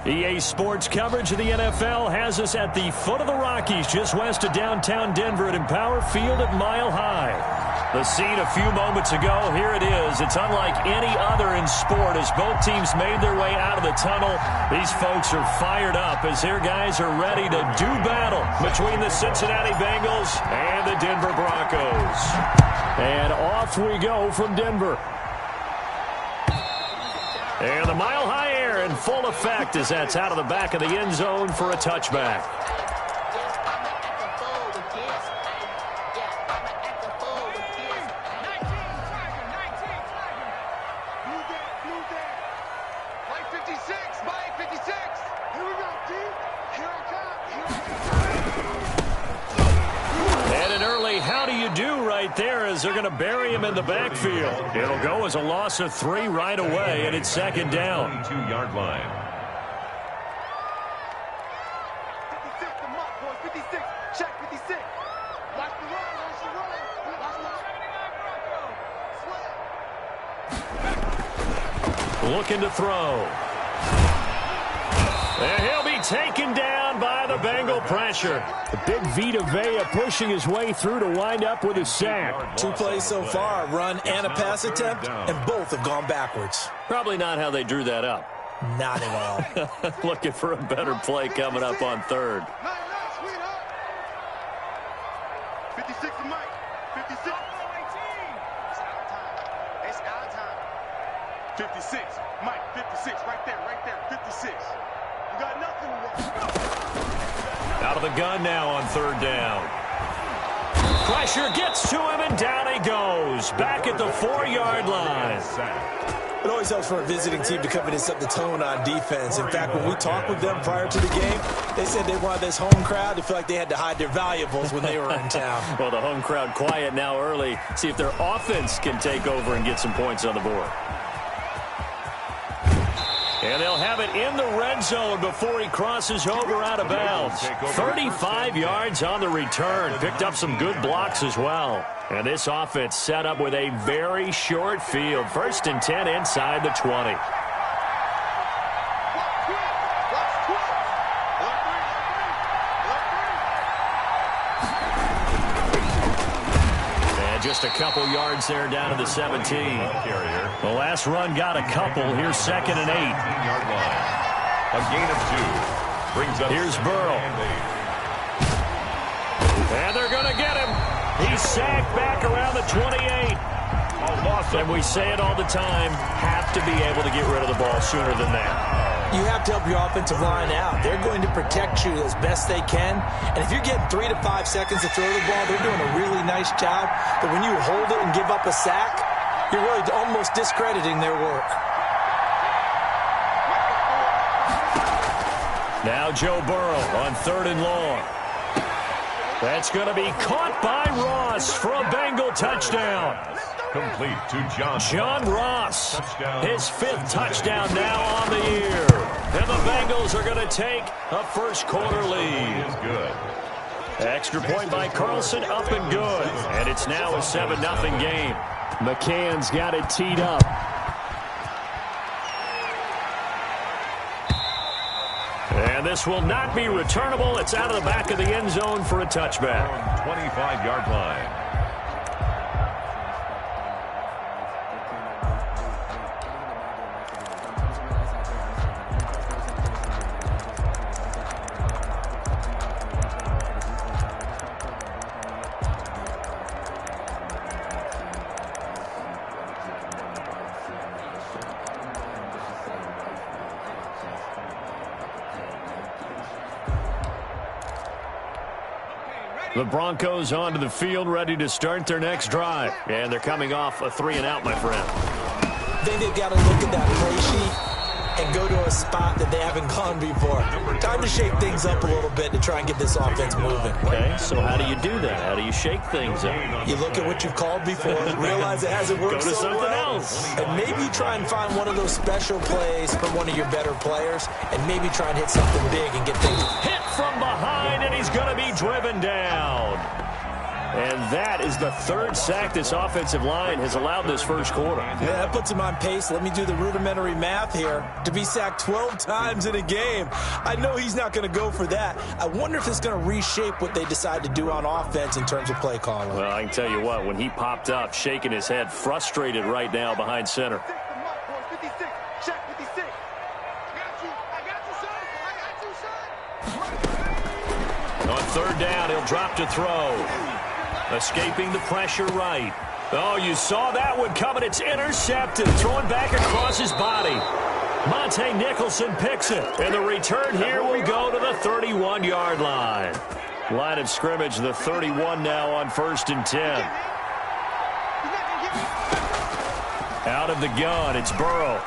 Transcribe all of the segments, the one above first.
EA Sports coverage of the NFL has us at the foot of the Rockies, just west of downtown Denver at Empower Field at Mile High. The scene a few moments ago, here it is. It's unlike any other in sport as both teams made their way out of the tunnel. These folks are fired up as their guys are ready to do battle between the Cincinnati Bengals and the Denver Broncos. And off we go from Denver. And the Mile High air in full effect as that's out of the back of the end zone for a touchback. There as they're going to bury him in the backfield. It'll go as a loss of 3 right away, and it's second down. 22-yard line. 56, the mark, boys. 56. Check 56. Watch the run. Watch the run. Watch the run. Looking to throw. And he'll be taken down by the Bengal pressure. The big Vita Vea pushing his way through to wind up with a sack. 2 plays so far, a run and a pass attempt, and both have gone backwards. Probably not how they drew that up. Not at all. Looking for a better play coming up on third. 56 to Mike. 56. It's our time. 56. Mike, 56. Right there. 56. You got nothing to work. Out of the gun now on third down. Pressure gets to him, and down he goes. Back at the 4-yard line. It always helps for a visiting team to come in and set the tone on defense. In fact, when we talked with them prior to the game, they said they wanted this home crowd to feel like they had to hide their valuables when they were in town. Well, the home crowd quiet now early. See if their offense can take over and get some points on the board. And they'll have it in the red zone before he crosses over out of bounds. 35 yards on the return. Picked up some good blocks as well. And this offense set up with a very short field. 1st and 10 inside the 20. Just a couple yards there down to the 17. The last run got a couple. Here's 2nd and 8. 18-yard line. A gain of 2. Brings up. Here's Burrow. And they're going to get him. He's sacked back around the 28. And we say it all the time, have to be able to get rid of the ball sooner than that. You have to help your offensive line out. They're going to protect you as best they can. And if you're getting 3 to 5 seconds to throw the ball, they're doing a really nice job. But when you hold it and give up a sack, you're really almost discrediting their work. Now Joe Burrow on 3rd and long. That's going to be caught by Ross for a Bengal touchdown. Complete to John Ross. Touchdown. His 5th touchdown now on the year. And the Bengals are going to take a first quarter lead. Is good. Extra point by Carlson, up and good. And it's now a 7-0 game. McCann's got it teed up. And this will not be returnable. It's out of the back of the end zone for a touchback. 25-yard line. The Broncos onto the field, ready to start their next drive. And they're coming off a 3-and-out, my friend. I think they've got to look at that play sheet and go to a spot that they haven't gone before. Time to shake things up a little bit to try and get this offense moving. Okay, so how do you do that? How do you shake things up? You look at what you've called before, realize it hasn't worked Go to so something well, else. and maybe try and find one of those special plays from one of your better players, and maybe try and hit something big and get things. Hit from behind, and he's going to be driven down. And that is the third sack this offensive line has allowed this first quarter. Yeah, that puts him on pace. Let me do the rudimentary math here. To be sacked 12 times in a game. I know he's not going to go for that. I wonder if it's going to reshape what they decide to do on offense in terms of play calling. Well, I can tell you what, when he popped up, shaking his head, frustrated right now behind center. On third down, he'll drop to throw. Escaping the pressure right. Oh, you saw that one coming. It's intercepted. Throwing back across his body. Monte Nicholson picks it. And the return here will go to the 31-yard line. Line of scrimmage, the 31 now on 1st and 10. Out of the gun, it's Burrow.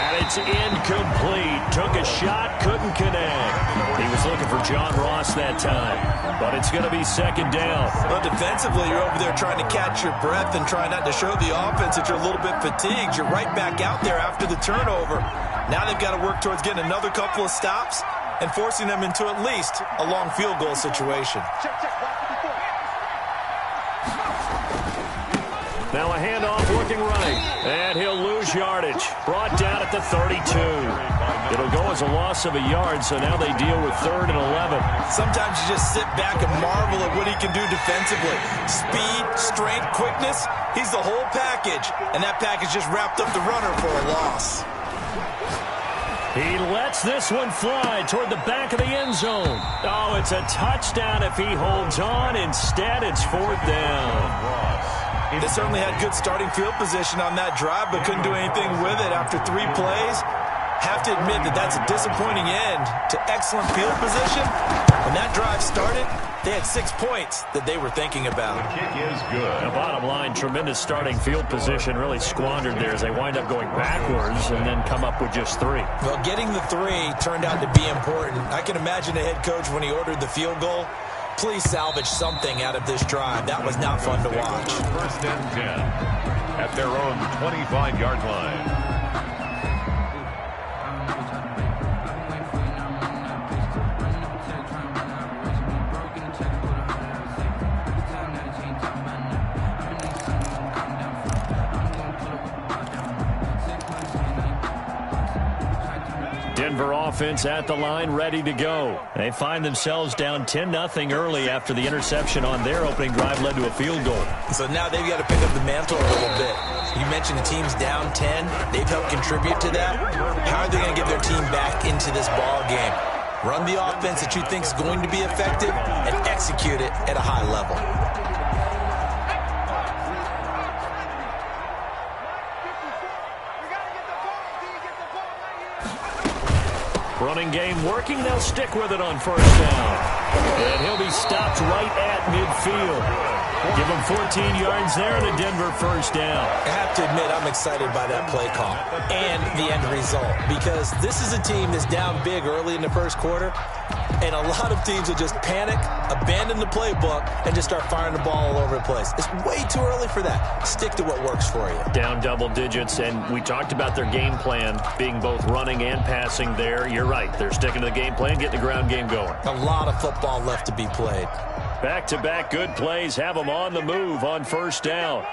And it's incomplete. Took a shot, couldn't connect. He was looking for John Ross that time. But it's going to be 2nd down. Well, defensively, you're over there trying to catch your breath and trying not to show the offense that you're a little bit fatigued. You're right back out there after the turnover. Now they've got to work towards getting another couple of stops and forcing them into at least a long field goal situation. Now a handoff looking right. And he'll lose yardage. Brought down at the 32. It'll go as a loss of a yard, so now they deal with 3rd and 11. Sometimes you just sit back and marvel at what he can do defensively. Speed, strength, quickness. He's the whole package. And that package just wrapped up the runner for a loss. He lets this one fly toward the back of the end zone. Oh, it's a touchdown if he holds on. Instead, it's 4th down. They certainly had good starting field position on that drive, but couldn't do anything with it after 3 plays. Have to admit that that's a disappointing end to excellent field position. When that drive started, they had 6 points that they were thinking about. The kick is good. The bottom line, tremendous starting field position, really squandered there as they wind up going backwards and then come up with just 3. Well, getting the 3 turned out to be important. I can imagine the head coach when he ordered the field goal. Please salvage something out of this drive. That was not fun to watch. 1st and 10 at their own 25-yard line. Denver offense at the line, ready to go. They find themselves down 10-0 early after the interception on their opening drive led to a field goal. So now they've got to pick up the mantle a little bit. You mentioned the team's down 10. They've helped contribute to that. How are they going to get their team back into this ball game? Run the offense that you think is going to be effective and execute it at a high level. Running game working. They'll stick with it on 1st down. And he'll be stopped right at midfield. Give him 14 yards there and a Denver 1st down. I have to admit, I'm excited by that play call and the end result, because this is a team that's down big early in the 1st quarter, and a lot of teams will just panic, abandon the playbook, and just start firing the ball all over the place. It's way too early for that. Stick to what works for you. Down double digits, and we talked about their game plan being both running and passing there. You're right. They're sticking to the game plan, getting the ground game going. A lot of football left to be played. Back-to-back good plays have them on the move on 1st down.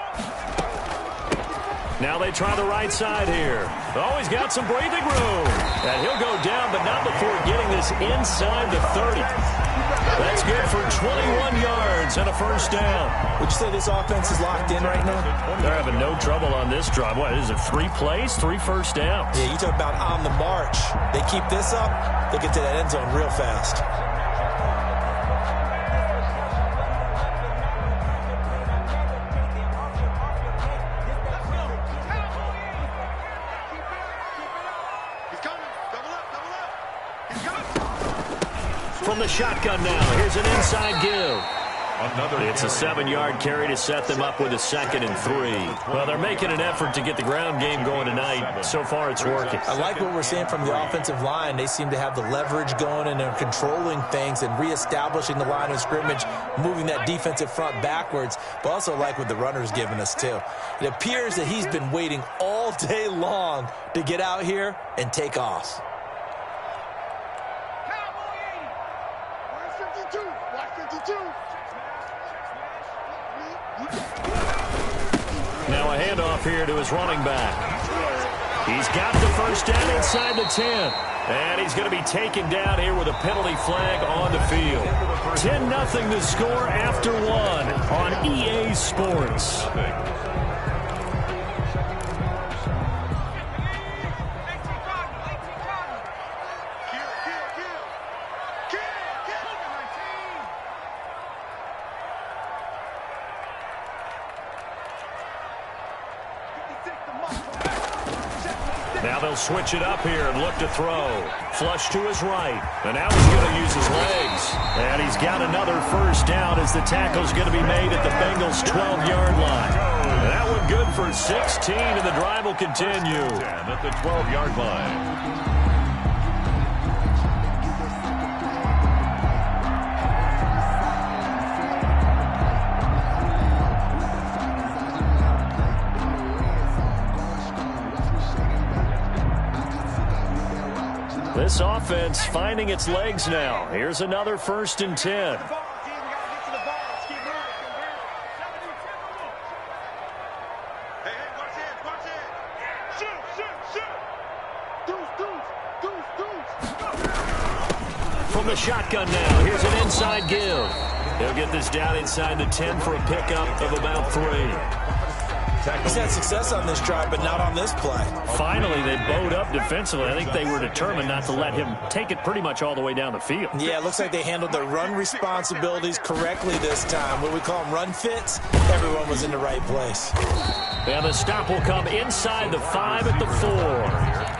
Now they try the right side here. Oh, he's got some breathing room. And he'll go down, but not before getting this inside the 30. That's good for 21 yards and a 1st down. Would you say this offense is locked in right now? They're having no trouble on this drive. What, is it 3 plays, 3 1st downs? Yeah, you talk about on the march. They keep this up, they get to that end zone real fast. From the shotgun now, here's an inside give. It's a 7-yard carry to set them up with a 2nd and 3. Well, they're making an effort to get the ground game going tonight. So far, it's working. I like what we're seeing from the offensive line. They seem to have the leverage going, and they're controlling things and reestablishing the line of scrimmage, moving that defensive front backwards, but also like what the runner's giving us, too. It appears that he's been waiting all day long to get out here and take off. Watch Now a handoff here to his running back. He's got the first down inside the 10. And he's going to be taken down here with a penalty flag on the field. 10-0 the score after one on EA Sports. Now they'll switch it up here and look to throw. Flush to his right. And now he's going to use his legs. And he's got another first down as the tackle's going to be made at the Bengals' 12-yard line. And that one good for 16, and the drive will continue. And at the 12-yard line. This offense finding its legs now. Here's another 1st and 10. From the shotgun now, here's an inside give. They'll get this down inside the 10 for a pickup of about 3. He's had success on this drive, but not on this play. Finally, they bowed up defensively. I think they were determined not to let him take it pretty much all the way down the field. Yeah, it looks like they handled their run responsibilities correctly this time. What we call them run fits, everyone was in the right place. And the stop will come inside the 5 at the 4.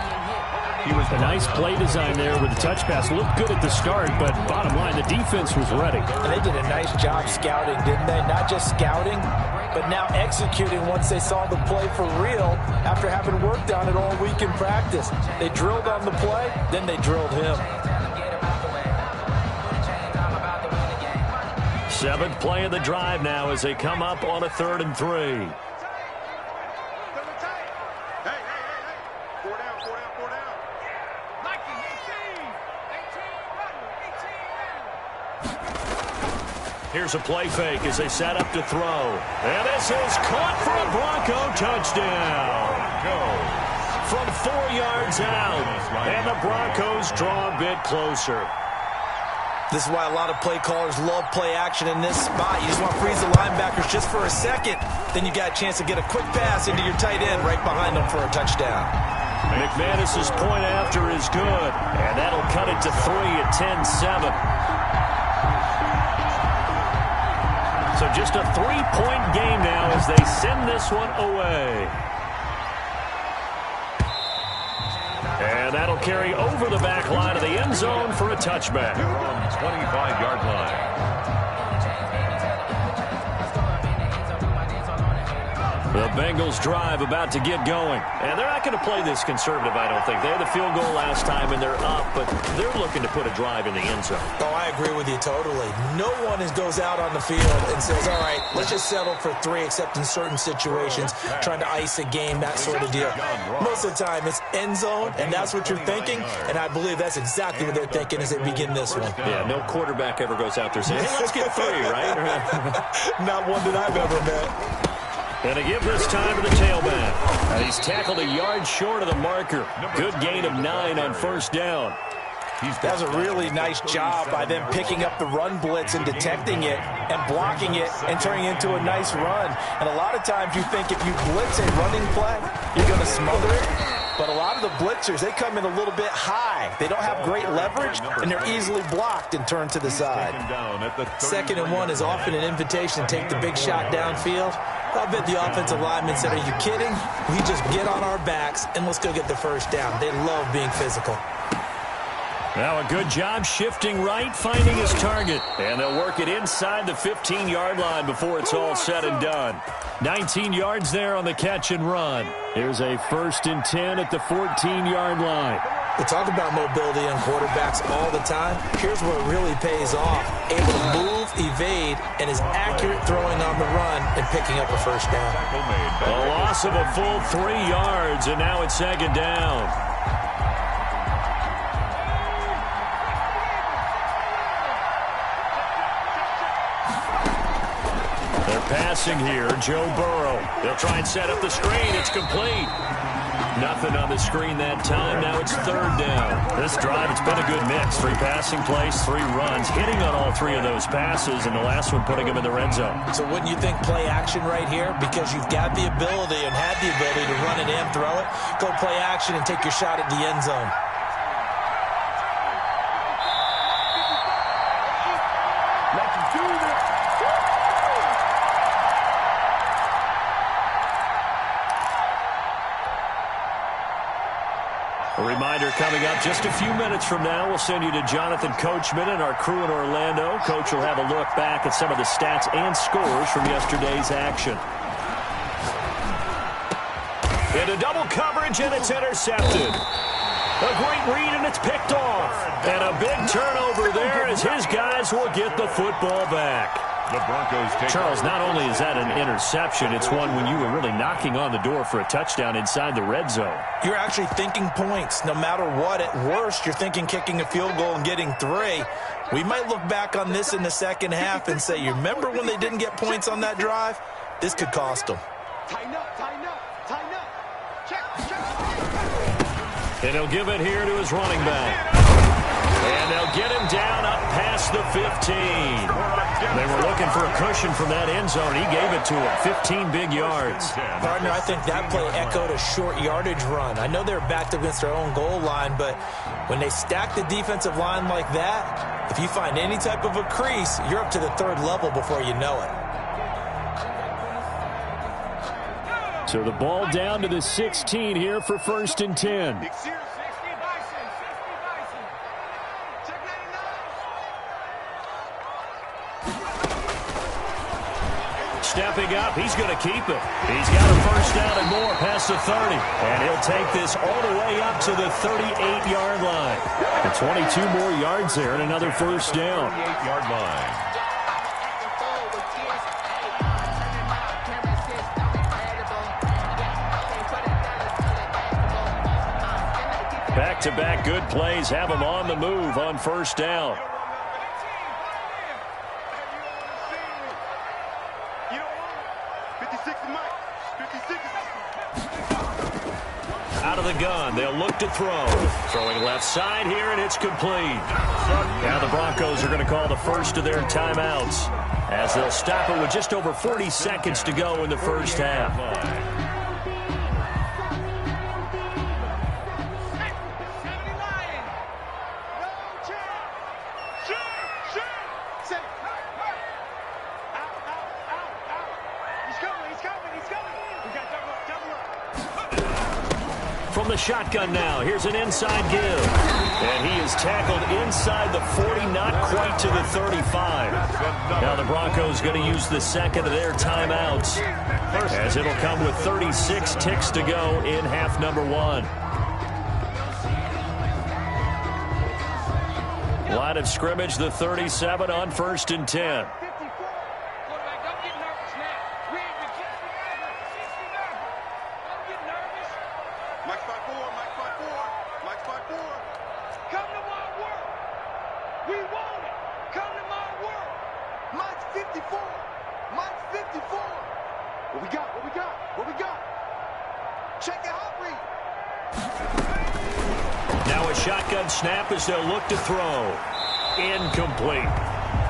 He was a nice play design there with the touch pass. Looked good at the start, but bottom line, the defense was ready. And they did a nice job scouting, didn't they? Not just scouting, but now executing once they saw the play for real after having worked on it all week in practice. They drilled on the play, then they drilled him. 7th play of the drive now as they come up on a 3rd and 3. Here's a play fake as they set up to throw. And this is caught for a Bronco touchdown. From 4 yards out. And the Broncos draw a bit closer. This is why a lot of play callers love play action in this spot. You just want to freeze the linebackers just for a second. Then you got a chance to get a quick pass into your tight end right behind them for a touchdown. McManus's point after is good. And that'll cut it to 3 at 10-7. So just a 3-point game now as they send this one away. And that'll carry over the back line of the end zone for a touchback. 25-yard line. The Bengals drive about to get going. And they're not going to play this conservative, I don't think. They had the field goal last time, and they're up, but they're looking to put a drive in the end zone. Oh, I agree with you totally. No one goes out on the field and says, all right, let's just settle for 3, except in certain situations, trying to ice a game, that sort of deal. Most of the time, it's end zone, and that's what you're thinking, and I believe that's exactly what they're thinking as they begin this one. Yeah, no quarterback ever goes out there saying, hey, let's get 3, right? Not one that I've ever met. And to give this time to the tailback. He's tackled a yard short of the marker. Good gain of 9 on 1st down. That was a really nice job by them picking up the run blitz and detecting it and blocking it and turning it into a nice run. And a lot of times you think if you blitz a running play, you're going to smother it. But a lot of the blitzers, they come in a little bit high. They don't have great leverage, and they're easily blocked and turned to the side. 2nd and 1 is often an invitation to take the big shot downfield. I bet the offensive linemen said, are you kidding? We just get on our backs, and let's go get the first down. They love being physical. Now a good job shifting right, finding his target. And they'll work it inside the 15-yard line before it's all said and done. 19 yards there on the catch and run. Here's a 1st and 10 at the 14-yard line. We talk about mobility on quarterbacks all the time. Here's where it really pays off. Able to move, evade, and is accurate throwing on the run and picking up a first down. A loss of a full 3 yards, and now it's 2nd down. passing here. Joe Burrow. They'll try and set up the screen. It's complete. Nothing on the screen that time. Now it's third down. This drive, it's been a good mix. 3 passing plays, 3 runs, hitting on all 3 of those passes, and the last one putting them in the red zone. So wouldn't you think play action right here? Because you've got the ability and had the ability to run it and throw it. Go play action and take your shot at the end zone. A reminder coming up just a few minutes from now, we'll send you to Jonathan Coachman and our crew in Orlando. Coach will have a look back at some of the stats and scores from yesterday's action. Into double coverage, and it's intercepted. A great read, and it's picked off. And a big turnover there as his guys will get the football back. The Broncos take Charles, not only is that an interception, it's one when you were really knocking on the door for a touchdown inside the red zone. You're actually thinking points. No matter what, at worst, you're thinking kicking a field goal and getting 3. We might look back on this in the second half and say, you remember when they didn't get points on that drive? This could cost them. Tighten up, tighten up, tighten up. Check. And he'll give it here to his running back. And they'll get him down up past the 15. They were looking for a cushion from that end zone. He gave it to him. 15 big yards. Partner, I think that play echoed a short yardage run. I know they're backed against their own goal line, but when they stack the defensive line like that, if you find any type of a crease, you're up to the 3rd level before you know it. So the ball down to the 16 here for 1st and 10. Stepping up, he's going to keep it. He's got a 1st down and more past the 30. And he'll take this all the way up to the 38-yard line. And 22 more yards there and another 1st down. 38-yard line. Back-to-back good plays have him on the move on 1st down. Out of the gun, they'll look to throw. Throwing left side here, and it's complete. Now the Broncos are going to call the first of their timeouts as they'll stop it with just over 40 seconds to go in the first half. From the shotgun now, here's an inside give. And he is tackled inside the 40, not quite to the 35. Now the Broncos going to use the second of their timeouts, as it'll come with 36 ticks to go in half number 1. Line of scrimmage, the 37 on 1st and 10. Now a shotgun snap as they'll look to throw. Incomplete.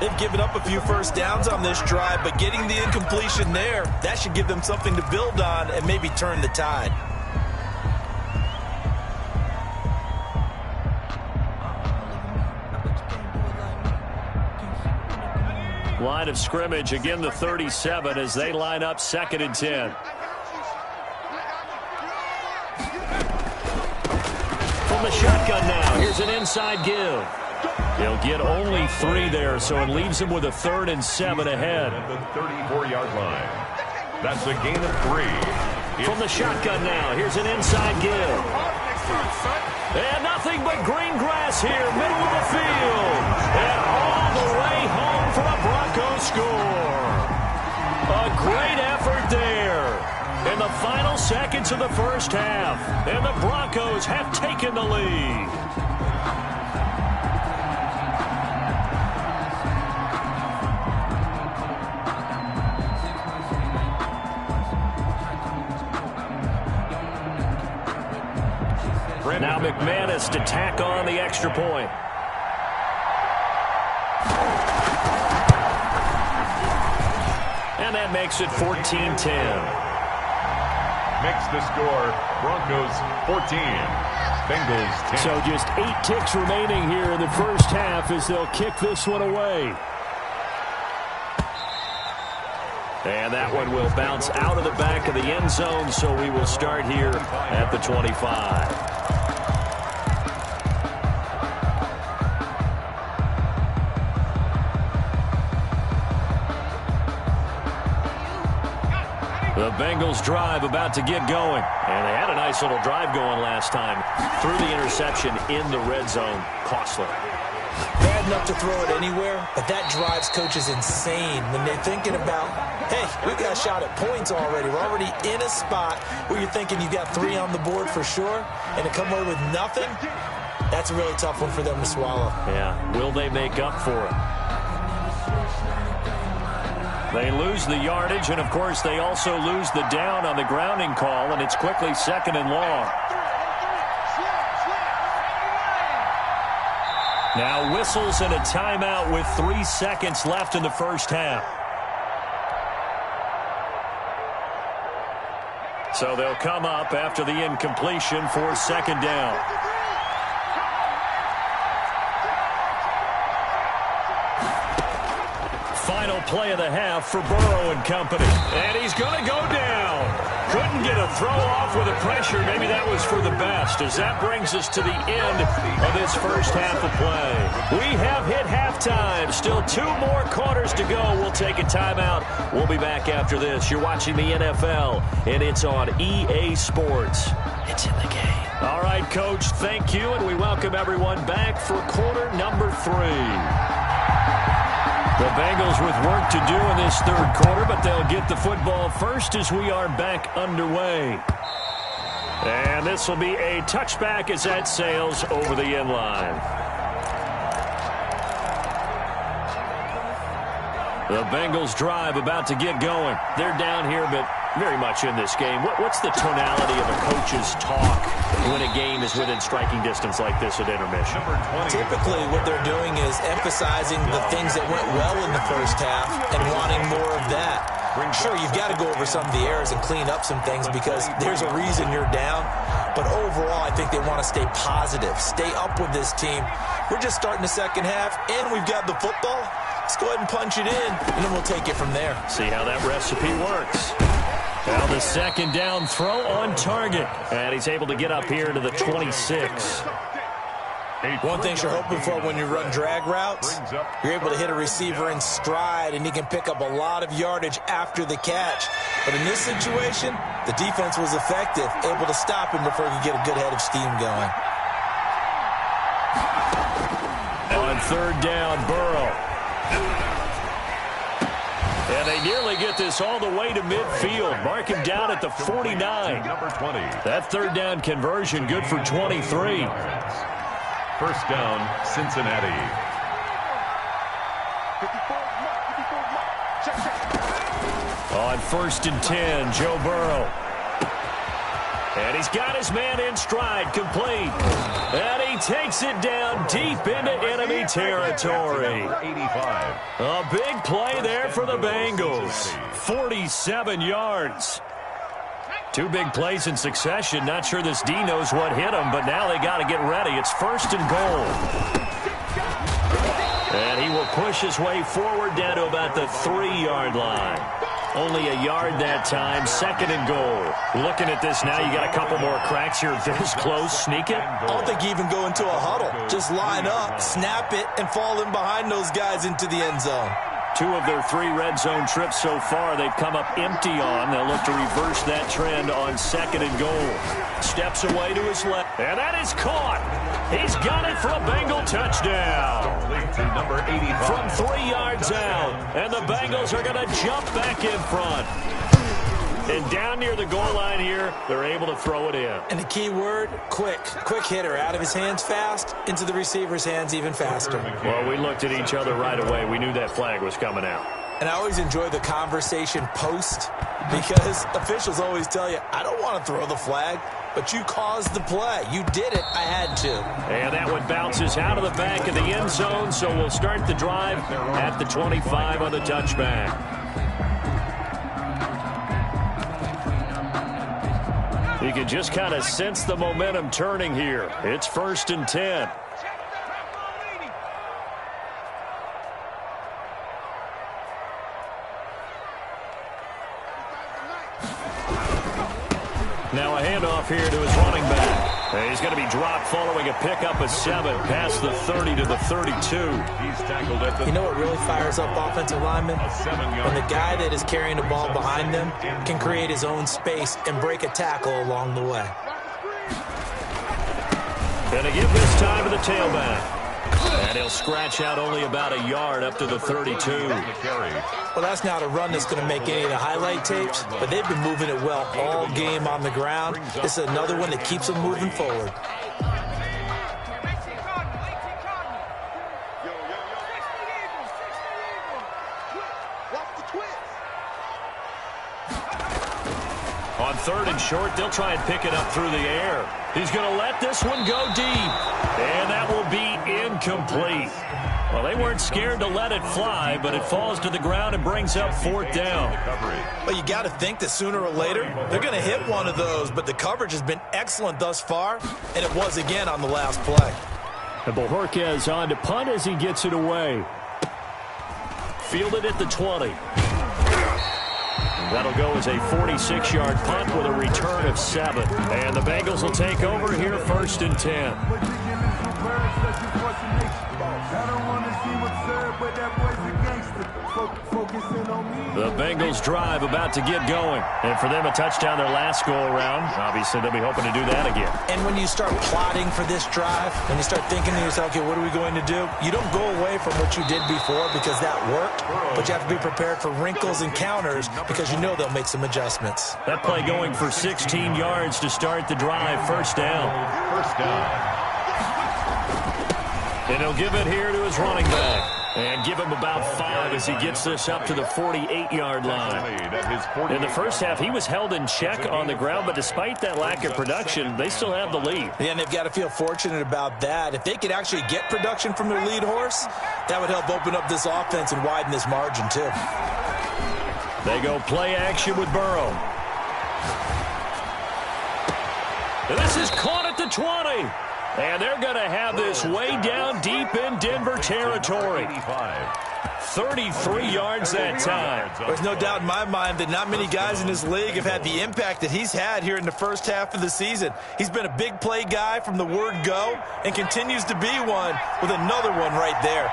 They've given up a few 1st downs on this drive, but getting the incompletion there, that should give them something to build on and maybe turn the tide. Line of scrimmage, again the 37 as they line up 2nd and 10. From the shotgun now, here's an inside give. He'll get only 3 there, so it leaves him with a 3rd and 7 ahead. At the 34-yard line. That's a gain of 3. From the shotgun now, here's an inside give. And nothing but green grass here, middle of the field. And all the way home for a Broncos score. A great effort there in the final seconds of the first half. And the Broncos have taken the lead. Now McManus to tack on the extra point. And that makes it 14-10. Makes the score Broncos 14, Bengals 10. So just 8 ticks remaining here in the first half as they'll kick this one away. And that one will bounce out of the back of the end zone, so we will start here at the 25. The Bengals drive about to get going. And they had a nice little drive going last time. Threw the interception in the red zone. Costly. Bad enough to throw it anywhere, but that drives coaches insane when they're thinking about, hey, we've got a shot at points already. We're already in a spot where you're thinking you've got 3 on the board for sure, and to come away with nothing, that's a really tough one for them to swallow. Yeah, will they make up for it? They lose the yardage, and, of course, they also lose the down on the grounding call, and it's quickly 2nd and long. Now whistles and a timeout with 3 seconds left in the first half. So they'll come up after the incompletion for 2nd down. Final play of the half for Burrow and company. And he's going to go down. Couldn't get a throw off with the pressure. Maybe that was for the best, as that brings us to the end of this first half of play. We have hit halftime. Still 2 more quarters to go. We'll take a timeout. We'll be back after this. You're watching the NFL, and it's on EA Sports. It's in the game. All right, Coach, thank you, and we welcome everyone back for quarter number 3. The Bengals with work to do in this 3rd quarter, but they'll get the football first as we are back underway. And this will be a touchback as that sails over the end line. The Bengals drive about to get going. They're down here, but very much in this game. What's the tonality of a coach's talk when a game is within striking distance like this at intermission? Typically, what they're doing is emphasizing the things that went well in the first half and wanting more of that. Sure, you've got to go over some of the errors and clean up some things because there's a reason you're down. But overall, I think they want to stay positive, stay up with this team. We're just starting the second half, and we've got the football. Let's go ahead and punch it in, and then we'll take it from there. See how that recipe works. Now the 2nd down throw on target. And he's able to get up here to the 26. One thing you're hoping for when you run drag routes, you're able to hit a receiver in stride, and he can pick up a lot of yardage after the catch. But in this situation, the defense was effective, able to stop him before he could get a good head of steam going. On 3rd down, Burrow. And they nearly get this all the way to midfield. Mark him down at the 49. Number 20. That 3rd down conversion good for 23. First down, Cincinnati. On 1st and 10, Joe Burrow. And he's got his man in stride, complete. And he takes it down deep into enemy territory. 85. A big play there for the Bengals. 47 yards. 2 big plays in succession. Not sure this D knows what hit him, but now they got to get ready. It's 1st and goal. And he will push his way forward down to about the 3-yard line. Only a yard that time. 2nd and goal. Looking at this now, you got a couple more cracks here. This close, sneak it. I don't think you even go into a huddle. Just line up, snap it, and fall in behind those guys into the end zone. 2 of their 3 red zone trips so far they've come up empty on. They'll look to reverse that trend on 2nd and goal. Steps away to his left. And that is caught. He's got it for a Bengal touchdown. Number 85. From 3 yards out. And the Bengals are going to jump back in front. And down near the goal line here, they're able to throw it in. And the key word, quick. Quick hitter. Out of his hands fast, into the receiver's hands even faster. Well, we looked at each other right away. We knew that flag was coming out. And I always enjoy the conversation post because officials always tell you, I don't want to throw the flag, but you caused the play. You did it. I had to. And that one bounces out of the back of the end zone, so we'll start the drive at the 25 on the touchback. You can just kind of sense the momentum turning here. It's 1st and 10. Now a handoff here to his running back. And he's going to be dropped following a pickup of 7 past the 30 to the 32. He's tackled at the... You know what really fires up offensive linemen? When the guy that is carrying the ball behind them can create his own space and break a tackle along the way. Going to give this time to the tailback. And he'll scratch out only about a yard up to the 32. Well, that's not a run that's going to make any of the highlight tapes, but they've been moving it well all game on the ground. This is another one that keeps them moving forward. On 3rd and short, they'll try and pick it up through the air. He's going to let this one go deep. And that will be incomplete. Well, they weren't scared to let it fly, but it falls to the ground and brings up 4th down. Well, you got to think that sooner or later, they're going to hit one of those, but the coverage has been excellent thus far, and it was again on the last play. And Bojorquez on to punt as he gets it away. Fielded at the 20. That'll go as a 46-yard punt with a return of 7. And the Bengals will take over here 1st and 10. The Bengals drive about to get going. And for them, a touchdown their last go-around. Obviously, they'll be hoping to do that again. And when you start plotting for this drive, when you start thinking to yourself, okay, what are we going to do? You don't go away from what you did before because that worked, but you have to be prepared for wrinkles and counters because you know they'll make some adjustments. That play going for 16 yards to start the drive. 1st down. And he'll give it here to his running back. And give him about 5 as he gets this up to the 48-yard line. In the first half, he was held in check on the ground, but despite that lack of production, they still have the lead. Yeah, and they've got to feel fortunate about that. If they could actually get production from their lead horse, that would help open up this offense and widen this margin, too. They go play action with Burrow. And this is caught at the 20. And they're going to have this way down deep in Denver territory. 33 yards that time. There's no doubt in my mind that not many guys in this league have had the impact that he's had here in the first half of the season. He's been a big play guy from the word go and continues to be one with another one right there.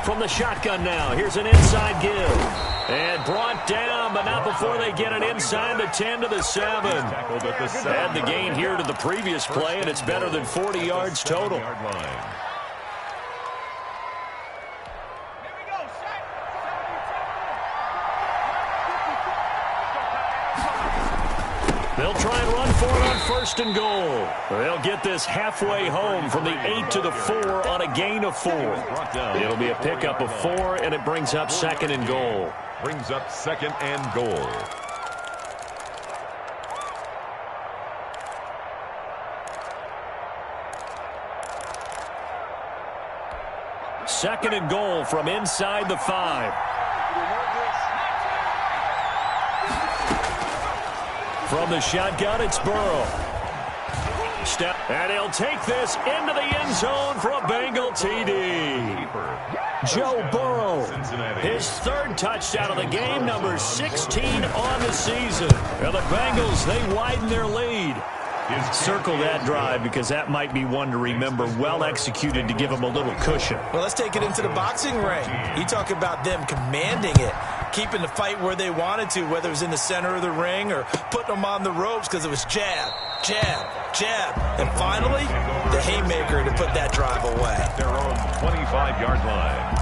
From the shotgun now, here's an inside give. And brought down, but not before they get it inside the 10 to the 7. Add the gain here to the previous play, and it's better than 40 yards total. They'll try and run for it on 1st and goal. They'll get this halfway home from the 8 to the 4 on a gain of 4. It'll be a pickup of 4, and it brings up 2nd and goal. Brings up 2nd and goal. Second and goal from inside the 5. From the shotgun, it's Burrow. And he'll take this into the end zone for a Bengal TD. Joe Burrow, his 3rd touchdown of the game, number 16 on the season. Now the Bengals, they widen their lead. Circle that drive because that might be one to remember. Well executed to give them a little cushion. Well, let's take it into the boxing ring. You talk about them commanding it, keeping the fight where they wanted to, whether it was in the center of the ring or putting them on the ropes because it was jab, jab, jab. And finally, the haymaker to put that drive away. Their own 25-yard line.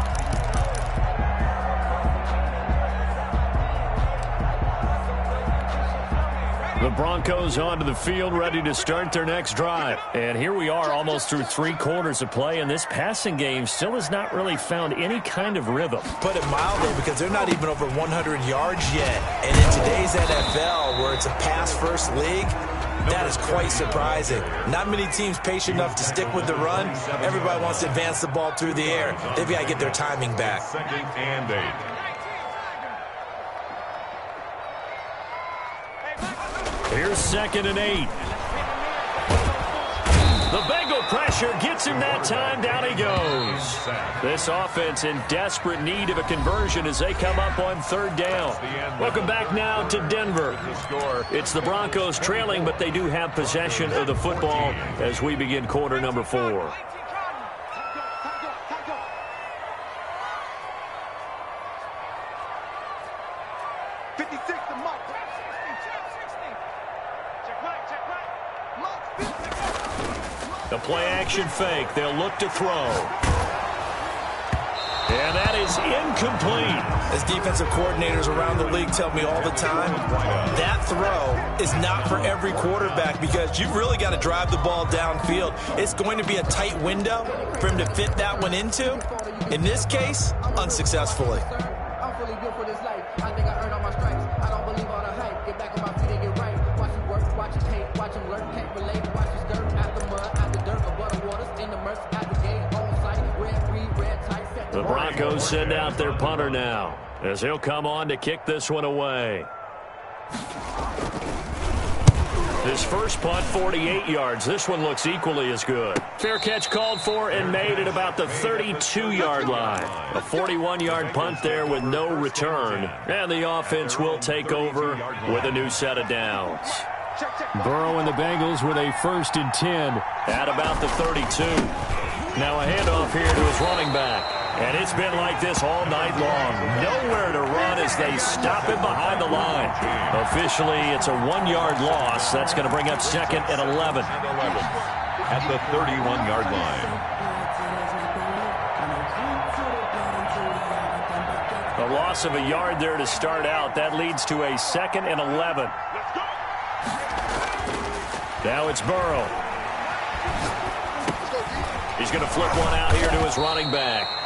The Broncos onto the field, ready to start their next drive. And here we are almost through 3 quarters of play, and this passing game still has not really found any kind of rhythm. Put it mildly, because they're not even over 100 yards yet. And in today's NFL, where it's a pass-first league, that is quite surprising. Not many teams patient enough to stick with the run. Everybody wants to advance the ball through the air. They've got to get their timing back. 2nd and 8. Here's 2nd and 8. The Bengal pressure gets him that time. Down he goes. This offense in desperate need of a conversion as they come up on 3rd down. Welcome back now to Denver. It's the Broncos trailing, but they do have possession of the football as we begin quarter number 4. The play-action fake. They'll look to throw. And that is incomplete. As defensive coordinators around the league tell me all the time, that throw is not for every quarterback because you've really got to drive the ball downfield. It's going to be a tight window for him to fit that one into. In this case, unsuccessfully. I'm fully built for this life. I think I earned all my stripes. I don't believe all the hype. Get back on my feet and get right. Watch him work, watch him hate, watch him learn, can't relate. Watch his dirt out the mud, out the dirt, above the waters, in the murk, out the gate, on site, red, green, red, tight, set the Broncos send out their punter now as he'll come on to kick this one away. This first punt, 48 yards. This one looks equally as good. Fair catch called for and made at about the 32-yard line. A 41-yard punt there with no return. And the offense will take over with a new set of downs. Burrow and the Bengals with a 1st and 10 at about the 32. Now a handoff here to his running back. And it's been like this all night long. Nowhere to run as they stop him behind the line. Officially, it's a 1-yard loss. That's going to bring up 2nd and 11. At the 31-yard line. A loss of a yard there to start out. That leads to a 2nd and 11. Now it's Burrow. He's going to flip one out here to his running back.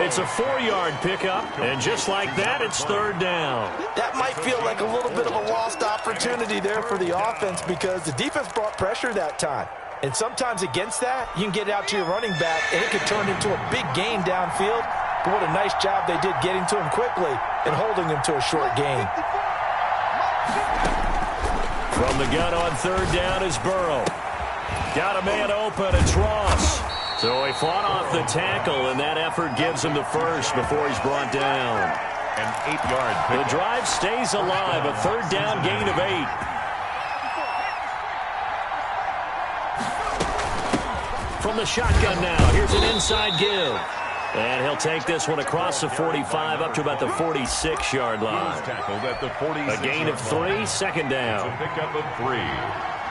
It's a 4-yard pickup, and just like that, it's 3rd down. That might feel like a little bit of a lost opportunity there for the offense because the defense brought pressure that time. And sometimes against that, you can get out to your running back, and it could turn into a big gain downfield. But what a nice job they did getting to him quickly and holding him to a short gain. From the gun on 3rd down is Burrow. Got a man open, it's Ross. So he fought off the tackle, and that effort gives him the first before he's brought down. An 8-yard The drive stays alive, a 3rd down gain of 8. From the shotgun now, here's an inside give. And he'll take this one across the 45 up to about the 46-yard line. A gain of 3, 2nd down. A pickup of 3.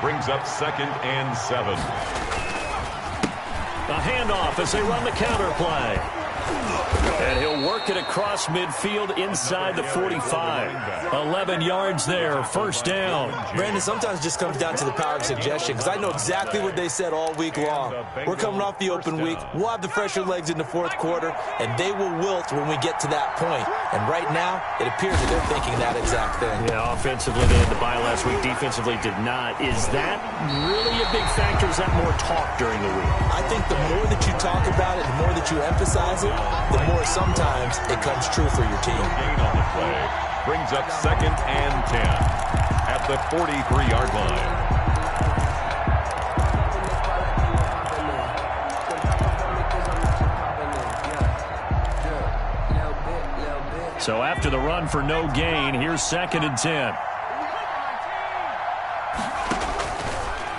Brings up 2nd and 7. A handoff as they run the counter play. And he'll work it across midfield inside the 45. 11 yards there, 1st down. Brandon, sometimes it just comes down to the power of suggestion because I know exactly what they said all week long. We're coming off the open week. We'll have the fresher legs in the 4th quarter, and they will wilt when we get to that point. And right now, it appears that they're thinking that exact thing. Yeah, offensively, they had the bye last week. Defensively, did not. Is that really a big factor? Is that more talk during the week? I think the more that you talk about it, the more that you emphasize it, the more sometimes it comes true for your team. Gain on the play. Brings up 2nd and 10 at the 43-yard line. So after the run for no gain, here's 2nd and 10.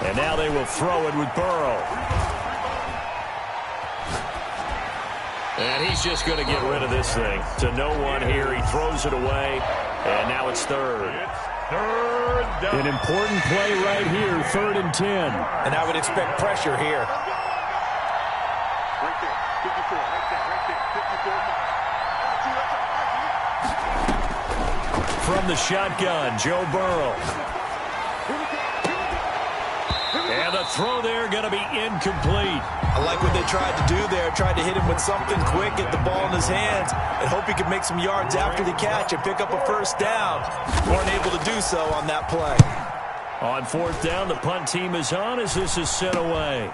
And now they will throw it with Burrow. And he's just going to get rid of this thing. To no one here. He throws it away. And now it's 3rd. An important play right here, 3rd and 10. And I would expect pressure here. Right there, 54, right there, 54. From the shotgun, Joe Burrow. throw there going to be incomplete. I like what they tried to do there. Tried to hit him with something quick, get the ball in his hands, and hope he could make some yards after the catch and pick up a first down. Weren't able to do so on that play. On fourth down, the punt team is on as this is sent away.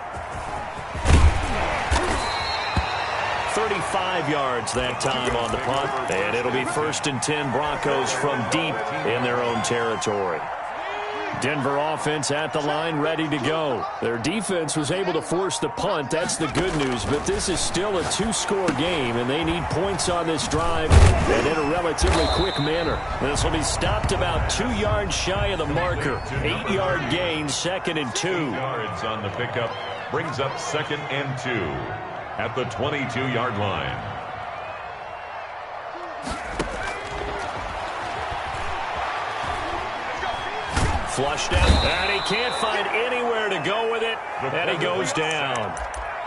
35 yards that time on the punt, and it'll be 1st and 10 Broncos from deep in their own territory. Denver offense at the line, ready to go. Their defense was able to force the punt. That's the good news, but this is still a 2-score game, and they need points on this drive and in a relatively quick manner. This will be stopped about 2 yards shy of the marker. 8-yard gain, 2nd and 2. Yards on the pickup brings up 2nd and 2 at the 22-yard line. Flushed out, and he can't find anywhere to go with it, and he goes down.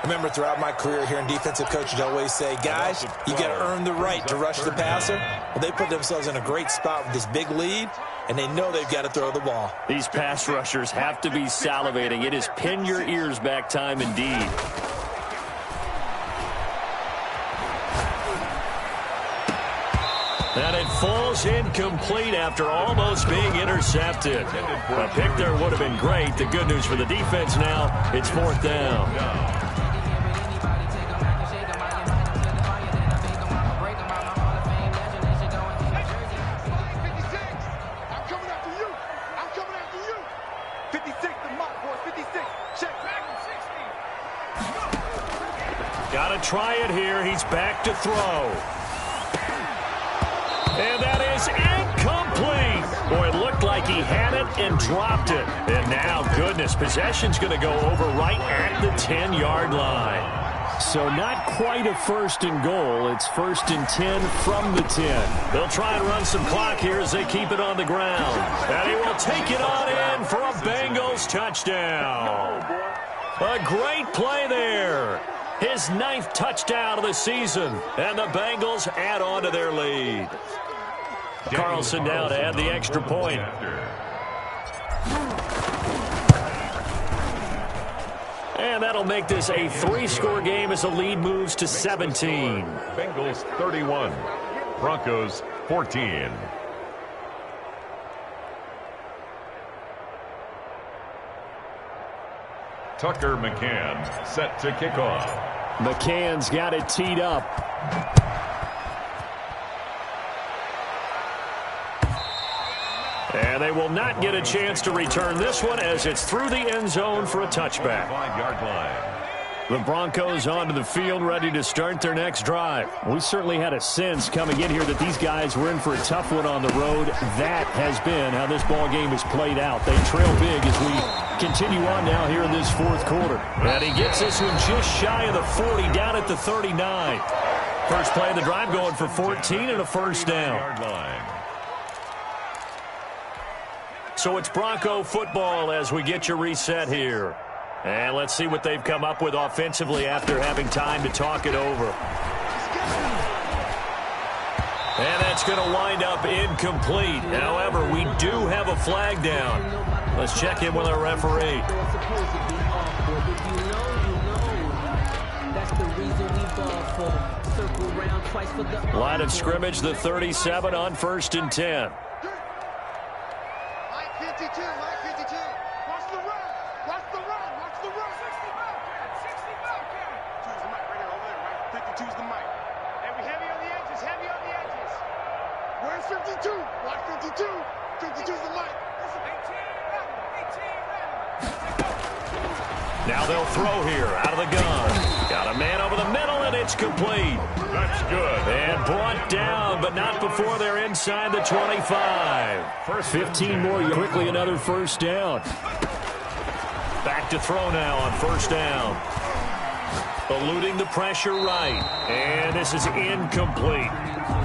Remember, throughout my career here in defensive coaching, I always say, guys, you got to earn the right to rush the passer. Well, they put themselves in a great spot with this big lead, and they know they've got to throw the ball. These pass rushers have to be salivating. It is pin your ears back time indeed. And it falls incomplete after almost being intercepted. A pick there would have been great. The good news for the defense now, it's 4th down. Got to try it here. He's back to throw. And that is incomplete. Boy, it looked like he had it and dropped it. And now, goodness, possession's going to go over right at the 10-yard line. So not quite a 1st and goal. It's 1st and 10 from the 10. They'll try and run some clock here as they keep it on the ground. And he will take it on in for a Bengals touchdown. A great play there. His 9th touchdown of the season. And the Bengals add on to their lead. Carlson now to add the extra point. And that'll make this a 3-score game as the lead moves to 17. Bengals 31, Broncos 14. Tucker McCann set to kick off. McCann's got it teed up. And they will not get a chance to return this one as it's through the end zone for a touchback. 5-yard line. The Broncos onto the field, ready to start their next drive. We certainly had a sense coming in here that these guys were in for a tough one on the road. That has been how this ball game has played out. They trail big as we continue on now here in this 4th quarter. And he gets this one just shy of the 40, down at the 39. First play of the drive going for 14 and a first down. So it's Bronco football as we get you reset here. And let's see what they've come up with offensively after having time to talk it over. And that's going to wind up incomplete. However, we do have a flag down. Let's check in with our referee. Line of scrimmage, the 37 on 1st and 10. Now they'll throw here out of the gun. Got a man over the middle, and it's complete. That's good. And brought down, but not before they're inside the 25. 15 more. Quickly another first down. Back to throw now on first down. Eluding the pressure right. And this is incomplete.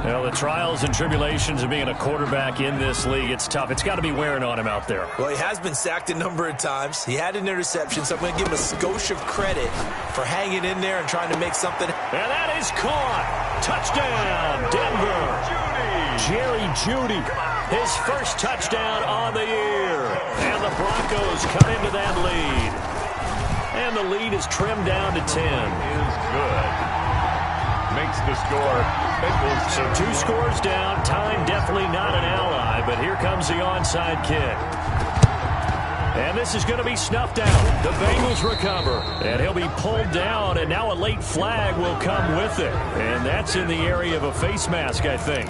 Well, the trials and tribulations of being a quarterback in this league, it's tough. It's got to be wearing on him out there. Well, he has been sacked a number of times. He had an interception, so I'm going to give him a skosh of credit for hanging in there and trying to make something. And that is caught. Touchdown, Denver. Jerry Jeudy, his first touchdown on the year. And the Broncos come into that lead. And the lead is trimmed down to 10. Is good. Makes the score. Bengals. So 2 scores down. Time definitely not an ally, but here comes the onside kick. And this is going to be snuffed out. The Bengals recover. And he'll be pulled down, and now a late flag will come with it. And that's in the area of a face mask, I think.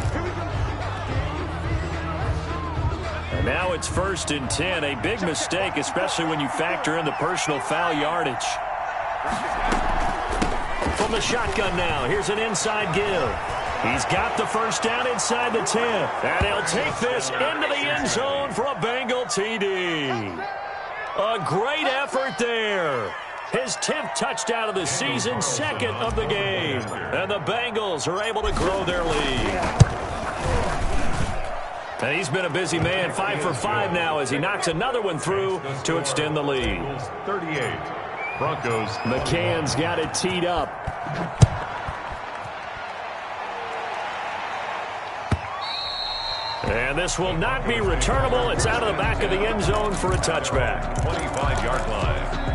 And now it's 1st and 10. A big mistake, especially when you factor in the personal foul yardage. From the shotgun now, here's an inside give. He's got the first down inside the 10. And he'll take this into the end zone for a Bengal TD. A great effort there. His 10th touchdown of the season, 2nd of the game. And the Bengals are able to grow their lead. And he's been a busy man, 5 for 5 now as he knocks another one through to extend the lead. 38. Broncos. McCann's got it teed up. And this will not be returnable. It's out of the back of the end zone for a touchback. 25-yard line.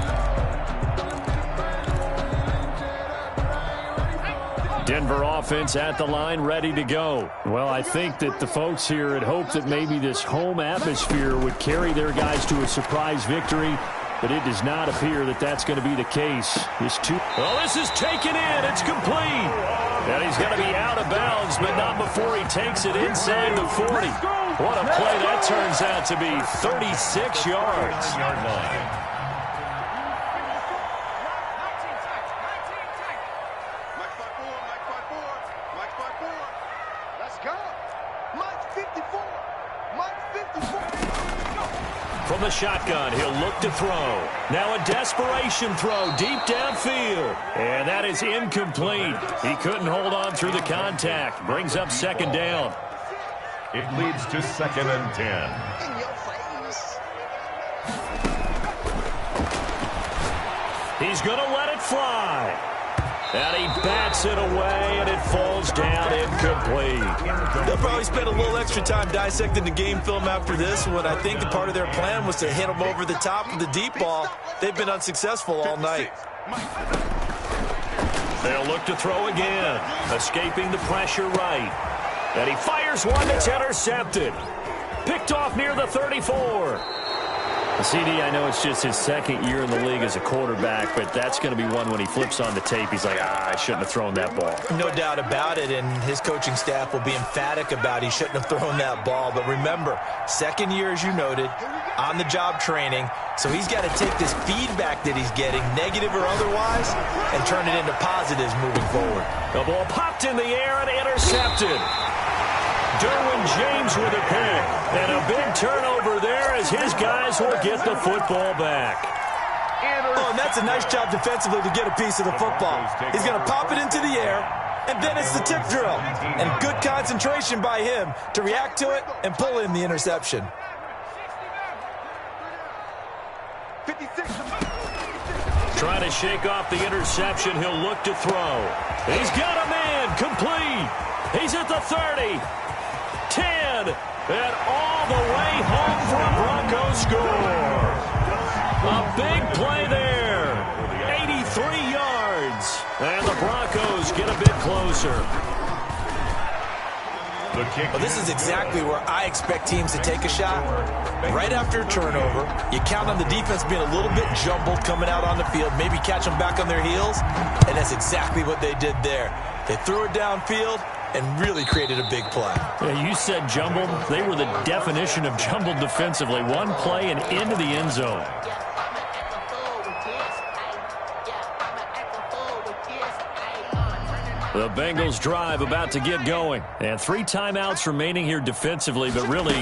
Denver offense at the line, ready to go. Well, I think that the folks here had hoped that maybe this home atmosphere would carry their guys to a surprise victory, but it does not appear that that's going to be the case. This is taken in. It's complete. And he's going to be out of bounds, but not before he takes it inside the 40. What a play that turns out to be. 36 yards. 9-yard line. From the shotgun, he'll look to throw. Now a desperation throw deep downfield. And that is incomplete. He couldn't hold on through the contact. Brings up 2nd down. It leads to 2nd and 10. In your face. He's going to let it fly. And he bats it away, and it falls down incomplete. They'll probably spend a little extra time dissecting the game film after this one. I think the part of their plan was to hit him over the top of the deep ball. They've been unsuccessful all night. They'll look to throw again. Escaping the pressure right. And he fires one that's intercepted. Picked off near the 34. CD, I know it's just his 2nd year in the league as a quarterback, but that's going to be one when he flips on the tape. He's like, I shouldn't have thrown that ball. No doubt about it, and his coaching staff will be emphatic about he shouldn't have thrown that ball. But remember, 2nd year, as you noted, on-the-job training, so he's got to take this feedback that he's getting, negative or otherwise, and turn it into positives moving forward. The ball popped in the air and intercepted. Derwin James with a pick. And a big turnover there as his guys will get the football back. Oh, and that's a nice job defensively to get a piece of the football. He's going to pop it into the air, and then it's the tip drill. And good concentration by him to react to it and pull in the interception. 56. Trying to shake off the interception. He'll look to throw. He's got a man. Complete. He's at the 30. 10. And all the way home for a Broncos score. A big play there. 83 yards. And the Broncos get a bit closer. Well, this is exactly where I expect teams to take a shot. Right after a turnover, you count on the defense being a little bit jumbled coming out on the field, maybe catch them back on their heels, and that's exactly what they did there. They threw it downfield and really created a big play. Yeah, you said jumbled. They were the definition of jumbled defensively. One play and into the end zone. The Bengals drive about to get going. And 3 timeouts remaining here defensively, but really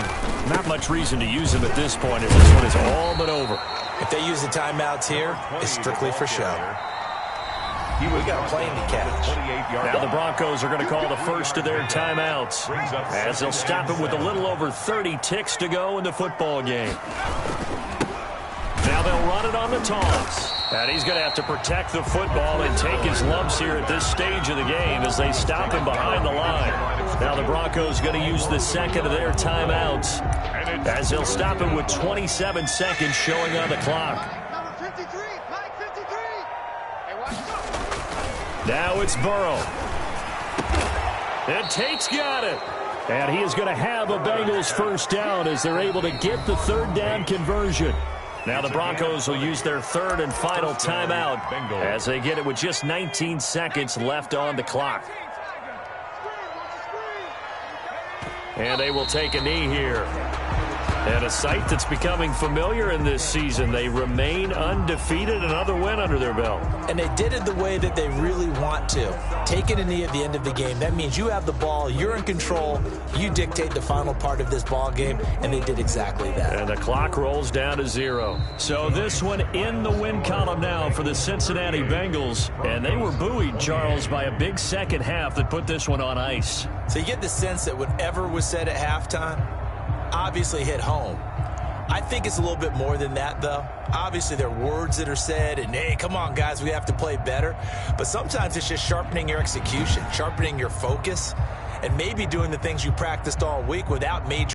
not much reason to use them at this point as this one is all but over. If they use the timeouts here, it's strictly for show. We got a plane to catch. Now the Broncos are going to call the first of their timeouts as they'll stop it with a little over 30 ticks to go in the football game. Now they'll run it on the toss. And he's going to have to protect the football and take his lumps here at this stage of the game as they stop him behind the line. Now the Broncos going to use the second of their timeouts as they'll stop him with 27 seconds showing on the clock. Number 53, Mike 53. Now it's Burrow. And Tate's got it. And he is going to have a Bengals first down as they're able to get the third down conversion. Now the Broncos will use their third and final timeout as they get it with just 19 seconds left on the clock. And they will take a knee here. And a sight that's becoming familiar in this season. They remain undefeated, another win under their belt. And they did it the way that they really want to. Taking a knee at the end of the game. That means you have the ball, you're in control, you dictate the final part of this ball game, and they did exactly that. And the clock rolls down to 0. So this one in the win column now for the Cincinnati Bengals. And they were buoyed, Charles, by a big second half that put this one on ice. So you get the sense that whatever was said at halftime obviously hit home. I think it's a little bit more than that, though. Obviously, there are words that are said, and, hey, come on, guys, we have to play better. But sometimes it's just sharpening your execution, sharpening your focus, and maybe doing the things you practiced all week without major